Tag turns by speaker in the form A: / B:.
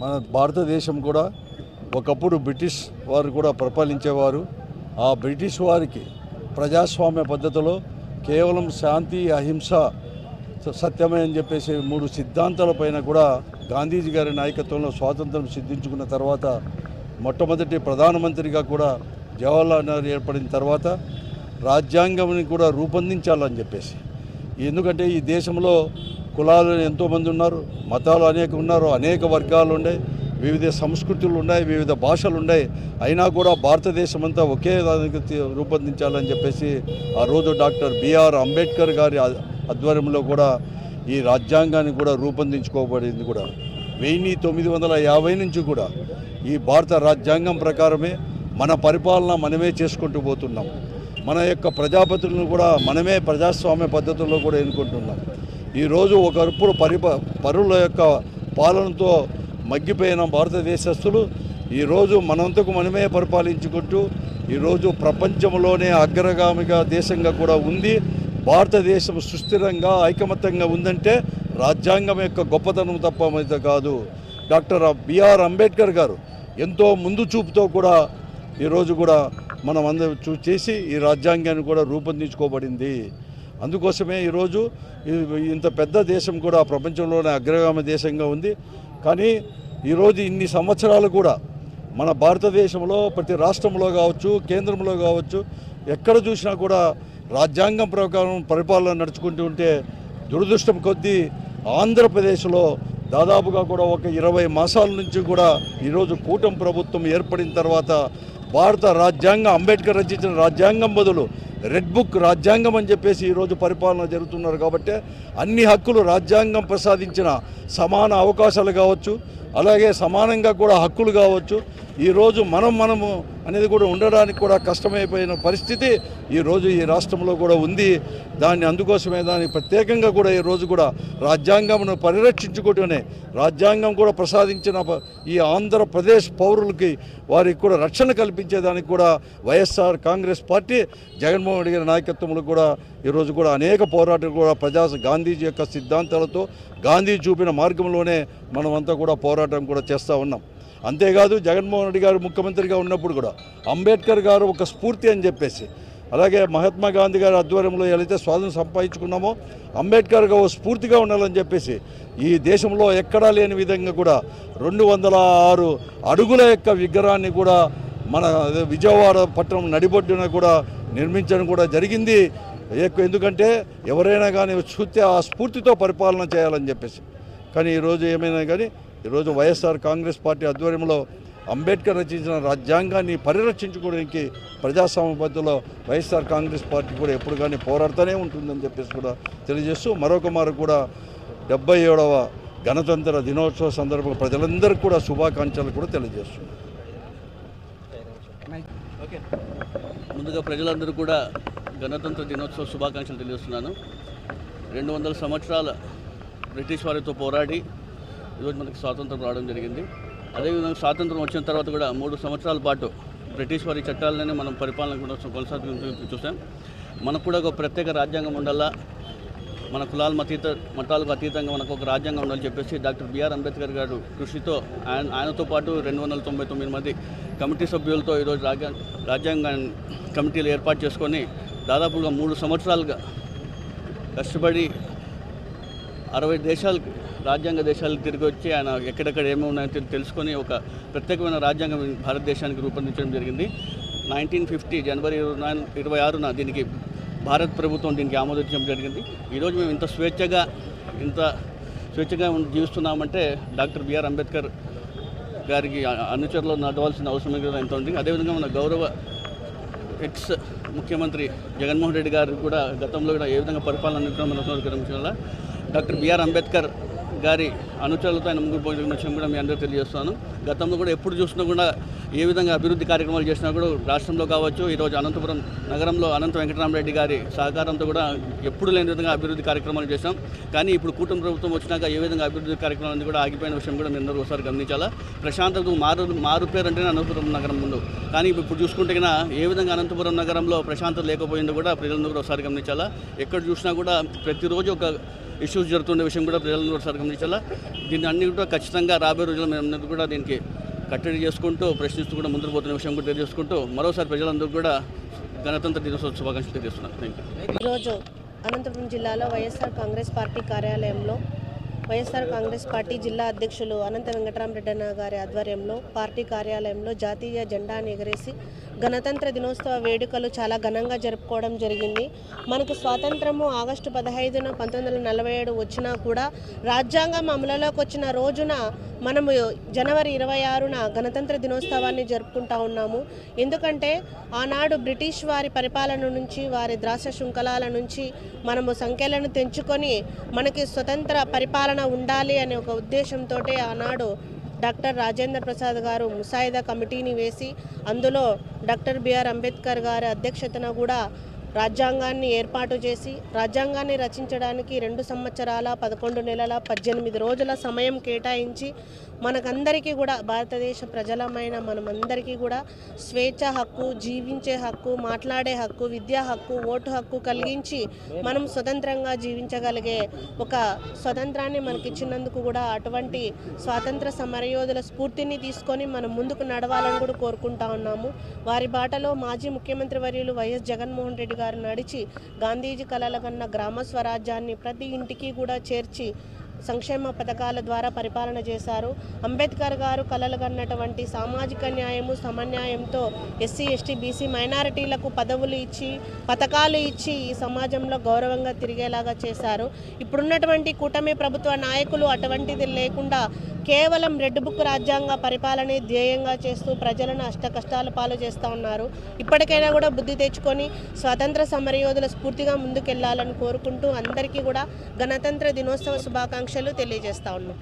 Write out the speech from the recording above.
A: మన భారతదేశం కూడా ఒకప్పుడు బ్రిటిష్ వారు కూడా పరిపాలించేవారు. ఆ బ్రిటిష్ వారికి ప్రజాస్వామ్య పద్ధతిలో కేవలం శాంతి, అహింస, సత్యమే అని చెప్పేసి 3 సిద్ధాంతాలపైన కూడా గాంధీజీ గారి నాయకత్వంలో స్వాతంత్రం సిద్ధించుకున్న తర్వాత మొట్టమొదటి ప్రధానమంత్రిగా కూడా జవహర్లాల్ నెహ్రూ ఏర్పడిన తర్వాత రాజ్యాంగంని కూడా రూపొందించాలని చెప్పేసి. ఎందుకంటే ఈ దేశంలో కులాలు ఎంతోమంది ఉన్నారు, మతాలు అనేక ఉన్నారు, అనేక వర్గాలు ఉన్నాయి, వివిధ సంస్కృతులు ఉన్నాయి, వివిధ భాషలు ఉన్నాయి. అయినా కూడా భారతదేశం అంతా ఒకే దానికి రూపొందించాలని చెప్పేసి ఆ రోజు డాక్టర్ బిఆర్ అంబేద్కర్ గారి ఆధ్వర్యంలో కూడా ఈ రాజ్యాంగాన్ని కూడా రూపొందించుకోబడింది. కూడా 1950 నుంచి కూడా ఈ భారత రాజ్యాంగం ప్రకారమే మన పరిపాలన మనమే చేసుకుంటూ పోతున్నాం. మన యొక్క ప్రజాపతులను కూడా మనమే ప్రజాస్వామ్య పద్ధతుల్లో కూడా ఎన్నుకుంటున్నాం. ఈరోజు ఒకప్పుడు పరుల యొక్క పాలనతో మగ్గిపోయిన భారతదేశస్తులు ఈరోజు మనంతకు మనమే పరిపాలించుకుంటూ ఈరోజు ప్రపంచంలోనే అగ్రగామిగా దేశంగా కూడా ఉంది. భారతదేశం సుస్థిరంగా ఐకమత్యంగా ఉందంటే రాజ్యాంగం యొక్క గొప్పతనం తప్ప కాదు. డాక్టర్ బిఆర్ అంబేద్కర్ గారు ఎంతో ముందు చూపుతో కూడా ఈరోజు కూడా మనం అందరూ చేసి ఈ రాజ్యాంగాన్ని కూడా రూపొందించుకోబడింది. అందుకోసమే ఈరోజు ఇంత పెద్ద దేశం కూడా ప్రపంచంలోనే అగ్రగామి దేశంగా ఉంది. కానీ ఈరోజు ఇన్ని సంవత్సరాలు కూడా మన భారతదేశంలో ప్రతి రాష్ట్రంలో కావచ్చు, కేంద్రంలో కావచ్చు, ఎక్కడ చూసినా కూడా రాజ్యాంగం ప్రకారం పరిపాలన నడుచుకుంటూ ఉంటే దురదృష్టం కొద్దీ ఆంధ్రప్రదేశ్లో దాదాపుగా కూడా ఒక 20 మాసాల నుంచి కూడా ఈరోజు కూటమి ప్రభుత్వం ఏర్పడిన తర్వాత భారత రాజ్యాంగం, అంబేద్కర్ రచించిన రాజ్యాంగం బదులు రెడ్ బుక్ రాజ్యాంగం అని చెప్పేసి ఈరోజు పరిపాలన జరుగుతున్నారు. కాబట్టి అన్ని హక్కులు రాజ్యాంగం ప్రసాదించిన సమాన అవకాశాలు కావచ్చు, అలాగే సమానంగా కూడా హక్కులు కావచ్చు, ఈరోజు మనము అనేది కూడా ఉండడానికి కూడా కష్టమైపోయిన పరిస్థితి ఈరోజు ఈ రాష్ట్రంలో కూడా ఉంది. అందుకోసమే దానికి ప్రత్యేకంగా కూడా ఈరోజు కూడా రాజ్యాంగంను పరిరక్షించుకుంటూనే రాజ్యాంగం కూడా ప్రసాదించిన ఈ ఆంధ్రప్రదేశ్ పౌరులకి వారికి కూడా రక్షణ కల్పించేదానికి కూడా వైఎస్ఆర్ కాంగ్రెస్ పార్టీ జగన్మోహన్ రెడ్డి గారి నాయకత్వంలో కూడా ఈరోజు కూడా అనేక పోరాటాలు కూడా గాంధీజీ యొక్క సిద్ధాంతాలతో గాంధీ చూపిన మార్గంలోనే మనమంతా కూడా పోరాటం కూడా చేస్తూ ఉన్నాం. అంతేకాదు జగన్మోహన్ రెడ్డి గారు ముఖ్యమంత్రిగా ఉన్నప్పుడు కూడా అంబేద్కర్ గారు ఒక స్ఫూర్తి అని చెప్పేసి, అలాగే మహాత్మా గాంధీ గారి ఆధ్వర్యంలో ఏదైతే స్వాతంత్రం సంపాదించుకున్నామో అంబేద్కర్ గారు స్ఫూర్తిగా ఉండాలని చెప్పేసి ఈ దేశంలో ఎక్కడా లేని విధంగా కూడా 206 అడుగుల యొక్క విగ్రహాన్ని కూడా మన విజయవాడ పట్టణం నడిబొడ్డున కూడా నిర్మించడం కూడా జరిగింది. ఎందుకంటే ఎవరైనా కానీ చూస్తే ఆ స్ఫూర్తితో పరిపాలన చేయాలని చెప్పేసి. కానీ ఈరోజు ఏమైనా కానీ ఈరోజు వైఎస్ఆర్ కాంగ్రెస్ పార్టీ ఆధ్వర్యంలో అంబేద్కర్ రచించిన రాజ్యాంగాన్ని పరిరక్షించుకోవడానికి ప్రజాస్వామ్య పద్ధతిలో వైఎస్ఆర్ కాంగ్రెస్ పార్టీ కూడా ఎప్పుడు కానీ పోరాడుతూనే ఉంటుందని చెప్పేసి కూడా తెలియజేస్తూ మరొకమారు కూడా 77వ గణతంత్ర దినోత్సవ సందర్భంగా ప్రజలందరికీ కూడా శుభాకాంక్షలు కూడా తెలియజేస్తున్నాం.
B: ముందుగా ప్రజలందరూ కూడా గణతంత్ర దినోత్సవ శుభాకాంక్షలు తెలియజేస్తున్నాను. 200 సంవత్సరాల బ్రిటిష్ వారితో పోరాడి ఈరోజు మనకి స్వాతంత్రం రావడం జరిగింది. అదేవిధంగా స్వాతంత్రం వచ్చిన తర్వాత కూడా 3 సంవత్సరాల పాటు బ్రిటిష్ వారి చట్టాలనే మనం పరిపాలన కూడా కొనసాగించడం చూసాం. మనకు కూడా ఒక ప్రత్యేక రాజ్యాంగం ఉండాలా, మన మతాలకు అతీతంగా మనకు ఒక రాజ్యాంగం ఉండాలని చెప్పేసి డాక్టర్ బిఆర్ అంబేద్కర్ గారు కృషితో ఆయనతో పాటు 299 మంది కమిటీ సభ్యులతో ఈరోజు రాజ్యాంగ కమిటీలు ఏర్పాటు చేసుకొని దాదాపుగా 3 సంవత్సరాలుగా కష్టపడి 60 దేశాలకు రాజ్యాంగ దేశాలకు తిరిగి వచ్చి ఆయన ఎక్కడెక్కడ ఏమేమి ఉన్నాయో తెలుసుకొని ఒక ప్రత్యేకమైన రాజ్యాంగం భారతదేశానికి రూపొందించడం జరిగింది. 1950 జనవరి 26న దీనికి భారత ప్రభుత్వం దీనికి ఆమోదించడం జరిగింది. ఈరోజు మేము ఇంత స్వేచ్ఛగా జీవిస్తున్నామంటే డాక్టర్ బిఆర్ అంబేద్కర్ గారికి అనుచరులు నడవాల్సిన అవసరం ఎంత ఉంది. అదేవిధంగా మన గౌరవ ఎక్స్ ముఖ్యమంత్రి జగన్మోహన్ రెడ్డి గారు కూడా గతంలో కూడా ఏ విధంగా పరిపాలన నిర్వహించాల డాక్టర్ బిఆర్ అంబేద్కర్ గారి అనుచరులతో ఆయన ముందుకు పోయిన విషయం కూడా మీ అందరూ తెలియజేస్తాను. గతంలో కూడా ఎప్పుడు చూసినా కూడా ఏ విధంగా అభివృద్ధి కార్యక్రమాలు చేసినా కూడా రాష్ట్రంలో కావచ్చు, ఈరోజు అనంతపురం నగరంలో అనంత వెంకటరామరెడ్డి గారి సహకారంతో కూడా ఎప్పుడు లేని విధంగా అభివృద్ధి కార్యక్రమాలు చేశాం. కానీ ఇప్పుడు కూటమి ప్రభుత్వం వచ్చినాక ఏ విధంగా అభివృద్ధి కార్యక్రమాలు కూడా ఆగిపోయిన విషయం కూడా మీరు అందరూ ఒకసారి గమనించాలా. ప్రశాంతతకు మారు పేరు అంటేనే అనంతపురం నగరం ముందు. కానీ ఇప్పుడు చూసుకుంటే కన్నా ఏ విధంగా అనంతపురం నగరంలో ప్రశాంతత లేకపోయిందో కూడా ప్రజలందరూ కూడా ఒకసారి గమనించాలా. ఎక్కడ చూసినా కూడా ప్రతిరోజు ఒక ఇష్యూస్ జరుగుతున్న విషయం కూడా ప్రజలందరూ ఒకసారి గమనించాలా. దీన్ని అన్ని కూడా ఖచ్చితంగా రాబోయే రోజుల్లో మేము కూడా దీనికి కట్టడి చేసుకుంటూ ప్రశ్నిస్తూ కూడా ముందుకు పోతున్న విషయం కూడా తెలియజేసుకుంటూ మరోసారి ప్రజలందరూ కూడా గణతంత్ర దినోత్సవ శుభాకాంక్షలు తెలియజేస్తున్నాను. Thank you.
C: ఈరోజు అనంతపురం జిల్లాలో వైఎస్ఆర్ కాంగ్రెస్ పార్టీ కార్యాలయంలో వైఎస్ఆర్ కాంగ్రెస్ పార్టీ జిల్లా అధ్యక్షులు అనంత వెంకటరామరెడ్డి అన్న గారి ఆధ్వర్యంలో పార్టీ కార్యాలయంలో జాతీయ జెండాను ఎగరేసి గణతంత్ర దినోత్సవ వేడుకలు చాలా ఘనంగా జరుపుకోవడం జరిగింది. మనకు స్వాతంత్రము ఆగస్టు 15న 1947 వచ్చినా కూడా రాజ్యాంగం అమలులోకి వచ్చిన రోజున మనము జనవరి 26న గణతంత్ర దినోత్సవాన్ని జరుపుకుంటా ఉన్నాము. ఎందుకంటే ఆనాడు బ్రిటిష్ వారి పరిపాలన నుంచి, వారి ద్రాస శృంఖలాల నుంచి మనము సంఖ్యలను తెంచుకొని మనకి స్వతంత్ర పరిపాలన ఉండాలి అనే ఒక ఉద్దేశంతో ఆనాడు డాక్టర్ రాజేంద్ర ప్రసాద్ గారు ముసాయిదా కమిటీని వేసి అందులో డాక్టర్ బిఆర్ అంబేద్కర్ గారి అధ్యక్షతన కూడా రాజ్యాంగాన్ని ఏర్పాటు చేసి రాజ్యాంగాన్ని రచించడానికి 2 సంవత్సరాల 11 నెలల 18 రోజుల సమయం కేటాయించి మనకందరికీ కూడా భారతదేశ ప్రజలమైన మనమందరికీ కూడా స్వేచ్ఛ హక్కు, జీవించే హక్కు, మాట్లాడే హక్కు, విద్యా హక్కు, ఓటు హక్కు కలిగించి మనం స్వతంత్రంగా జీవించగలిగే ఒక స్వతంత్రాన్ని మనకిచ్చినందుకు కూడా అటువంటి స్వాతంత్ర సమరయోధుల స్ఫూర్తిని తీసుకొని మనం ముందుకు నడవాలని కూడా కోరుకుంటా ఉన్నాము. వారి బాటలో మాజీ ముఖ్యమంత్రి వర్యులు వైఎస్ జగన్మోహన్ రెడ్డి గారు నడిచి గాంధీజీ కలల కన్న గ్రామ స్వరాజ్యాన్ని ప్రతి ఇంటికి కూడా చేర్చి సంక్షేమ పథకాల ద్వారా పరిపాలన చేశారు. అంబేద్కర్ గారు కలలు కన్నటువంటి సామాజిక న్యాయము, సమన్యాయంతో ఎస్సీ, ఎస్టీ, బీసీ మైనారిటీలకు పదవులు ఇచ్చి, పథకాలు ఇచ్చి ఈ సమాజంలో గౌరవంగా తిరిగేలాగా చేశారు. ఇప్పుడున్నటువంటి కూటమి ప్రభుత్వ నాయకులు అటువంటిది లేకుండా కేవలం రెడ్ బుక్ రాజ్యాంగ పరిపాలనే ధ్యేయంగా చేస్తూ ప్రజలను అష్టకష్టాల పాలు చేస్తూ ఉన్నారు. ఇప్పటికైనా కూడా బుద్ధి తెచ్చుకొని స్వాతంత్ర సమరయోధుల స్ఫూర్తిగా ముందుకెళ్లాలని కోరుకుంటూ అందరికీ కూడా గణతంత్ర దినోత్సవ శుభాకాంక్షలు తెలియజేస్తా ఉన్నాం.